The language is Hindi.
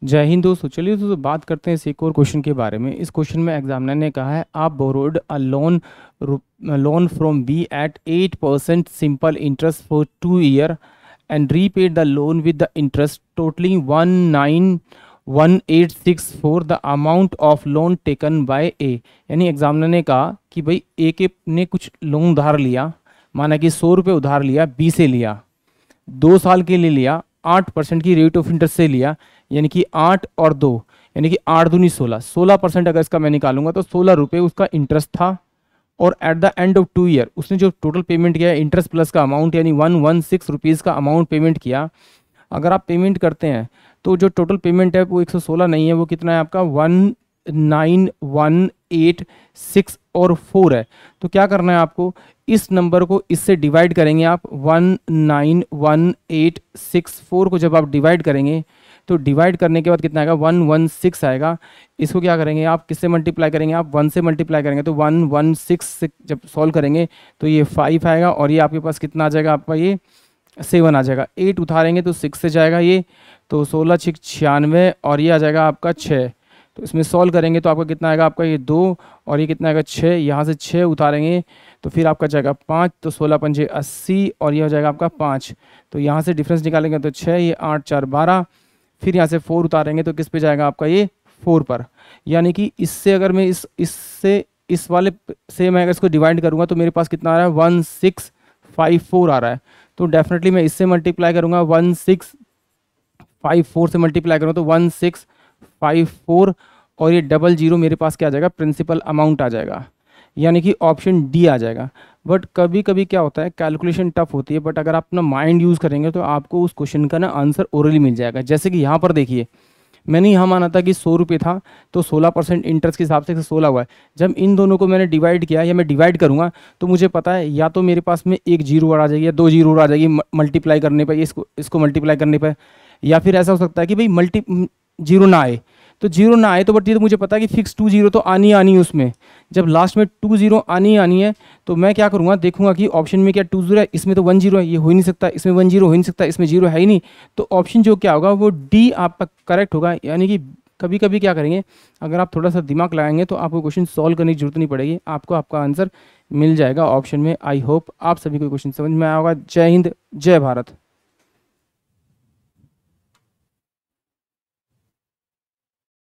जय हिंद दोस्तों। चलिए दोस्तों बात करते हैं इस एक और क्वेश्चन के बारे में। इस क्वेश्चन में एग्जामिनर ने कहा है आप borrowed a loan from B at 8% simple interest for 2 year and repaid the loan with the interest totalling 191864 the amount of loan taken by A. यानी एग्जामिनर ने कहा कि भाई ए के ने कुछ लोन उधार लिया, माना कि 100 रुपये उधार लिया, बी से लिया, 2 साल के लिए लिया, 8% की रेट ऑफ इंटरेस्ट से लिया, यानी कि 8 और 2 यानी कि 8 दूनी 16, 16% अगर इसका मैं निकालूंगा तो 16 रुपये उसका इंटरेस्ट था। और at the end of 2 year उसने जो टोटल पेमेंट किया इंटरेस्ट प्लस का अमाउंट यानी 116 रुपीज़ का अमाउंट पेमेंट किया। अगर आप पेमेंट करते हैं तो जो टोटल पेमेंट है वो 116 नहीं है, वो कितना है आपका 19186 और 4 है। तो क्या करना है आपको, इस नंबर को इससे डिवाइड करेंगे आप। 19186 को जब आप डिवाइड करेंगे तो डिवाइड करने के बाद कितना आएगा 116 आएगा। इसको क्या करेंगे आप, किससे मल्टीप्लाई करेंगे आप, 1 से मल्टीप्लाई करेंगे तो 116 से जब सॉल्व करेंगे तो ये 5 आएगा और ये आपके पास कितना आ जाएगा आपका, ये 7 आ जाएगा। 8 उतारेंगे तो 6 से जाएगा ये, तो 16 6 96 और ये आ जाएगा आपका 6। तो इसमें सॉल्व करेंगे तो आपका कितना आएगा आपका ये 2 और ये कितना आएगा 6। यहाँ से 6 उतारेंगे तो फिर आपका जाएगा 5, तो 16 पंजे 80 और ये हो जाएगा आपका 5। तो यहाँ से डिफरेंस निकालेंगे तो 6, ये 8 4 12। फिर यहाँ से 4 उतारेंगे तो किस पे जाएगा आपका ये 4 पर। यानी कि इससे अगर मैं इससे इस वाले से मैं अगर इसको डिवाइड करूँगा तो मेरे पास कितना आ रहा है 1654 आ रहा है। तो डेफिनेटली मैं इससे मल्टीप्लाई करूँगा 1654 से मल्टीप्लाई करूँगा तो 1654 और ये 00 मेरे पास क्या आ जाएगा, प्रिंसिपल अमाउंट आ जाएगा, यानी कि ऑप्शन डी आ जाएगा। बट कभी कभी क्या होता है कैलकुलेशन टफ होती है, बट अगर आप अपना माइंड यूज़ करेंगे तो आपको उस क्वेश्चन का ना आंसर ओरली मिल जाएगा। जैसे कि यहाँ पर देखिए मैंने यहाँ माना था कि 100 रुपये था तो 16% इंटरेस्ट के हिसाब से 16 हुआ है। जब इन दोनों को मैंने डिवाइड किया या मैं डिवाइड करूँगा तो मुझे पता है या तो मेरे पास में एक जीरो और आ जाएगी या 2 जीरो और आ जाएगी मल्टीप्लाई करने पर, इसको मल्टीप्लाई करने पर। या फिर ऐसा हो सकता है कि भाई जीरो ना आए, तो जीरो ना आए तो बट ये तो मुझे पता है कि फिक्स 2 जीरो तो आनी आनी है उसमें। जब लास्ट में 2 जीरो आनी आनी है तो मैं क्या करूँगा, देखूंगा कि ऑप्शन में क्या 2 जीरो है, इसमें तो 1 जीरो है, ये हो ही नहीं सकता, इसमें 1 जीरो हो ही नहीं सकता, इसमें जीरो है ही नहीं। तो ऑप्शन जो क्या होगा वो डी आपका करेक्ट होगा। यानी कि कभी कभी क्या करेंगे, अगर आप थोड़ा सा दिमाग लगाएंगे तो आपको क्वेश्चन सॉल्व करने की जरूरत नहीं पड़ेगी, आपको आपका आंसर मिल जाएगा ऑप्शन में। आई होप आप सभी को क्वेश्चन समझ में आया होगा। जय हिंद, जय भारत।